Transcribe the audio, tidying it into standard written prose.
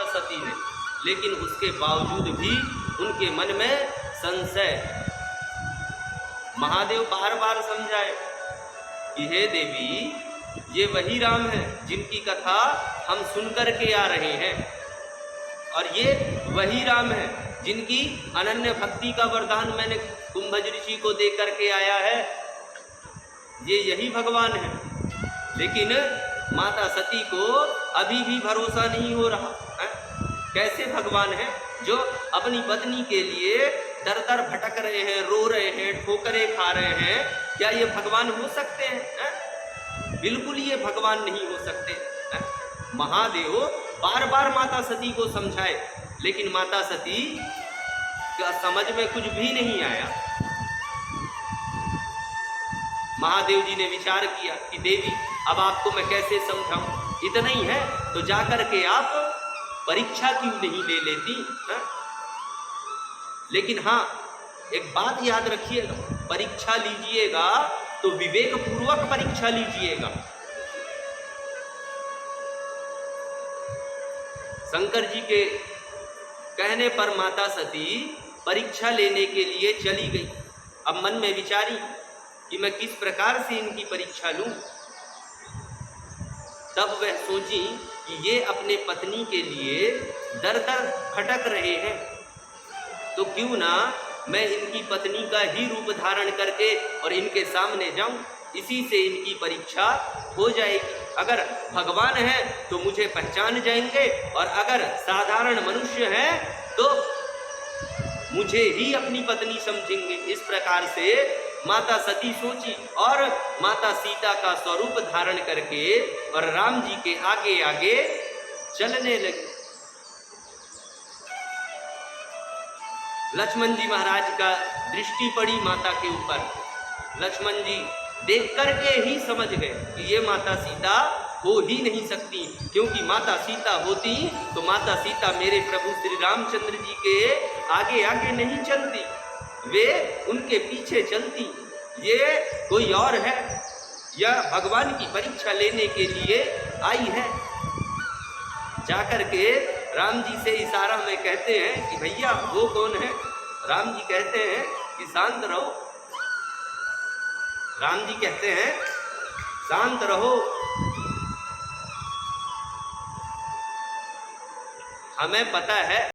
सती ने, लेकिन उसके बावजूद भी उनके मन में संशय। महादेव बार बार समझाए कि हे देवी, ये वही राम है जिनकी कथा हम सुनकर के आ रहे हैं, और ये वही राम है जिनकी अनन्य भक्ति का वरदान मैंने कुंभज ऋषि को दे करके आया है। ये यही भगवान है। लेकिन माता सती को अभी भी भरोसा नहीं हो रहा है। कैसे भगवान है जो अपनी पत्नी के लिए दर दर भटक रहे हैं, रो रहे हैं, ठोकरें खा रहे हैं? क्या ये भगवान हो सकते हैं? बिल्कुल ये भगवान नहीं हो सकते हैं। महादेव बार बार माता सती को समझाए, लेकिन माता सती का समझ में कुछ भी नहीं आया। महादेव जी ने विचार किया कि देवी, अब आपको मैं कैसे समझाऊं? इतना ही है तो जाकर के आप परीक्षा क्यों नहीं ले लेती है? लेकिन हाँ, एक बात याद रखिएगा, परीक्षा लीजिएगा तो विवेक पूर्वक परीक्षा लीजिएगा। शंकर जी के कहने पर माता सती परीक्षा लेने के लिए चली गई। अब मन में विचारी कि मैं किस प्रकार से इनकी परीक्षा लूं। तब वह सोची कि ये अपने पत्नी के लिए दर दर भटक रहे हैं, तो क्यों ना मैं इनकी पत्नी का ही रूप धारण करके और इनके सामने जाऊं, इसी से इनकी परीक्षा हो जाएगी। अगर भगवान है तो मुझे पहचान जाएंगे, और अगर साधारण मनुष्य है तो मुझे ही अपनी पत्नी समझेंगे। इस प्रकार से माता सती सोची और माता सीता का स्वरूप धारण करके और राम जी के आगे आगे चलने लगी। लक्ष्मण जी महाराज का दृष्टि पड़ी माता के ऊपर। लक्ष्मण जी देख करके ही समझ गए कि ये माता सीता हो ही नहीं सकती, क्योंकि माता सीता होती तो माता सीता मेरे प्रभु श्री रामचंद्र जी के आगे आगे नहीं चलती, वे उनके पीछे चलती। ये कोई और है, यह भगवान की परीक्षा लेने के लिए आई है। जाकर के राम जी से इशारा में कहते हैं कि भैया वो कौन है? राम जी कहते हैं कि शांत रहो। राम जी कहते हैं शांत रहो, हमें पता है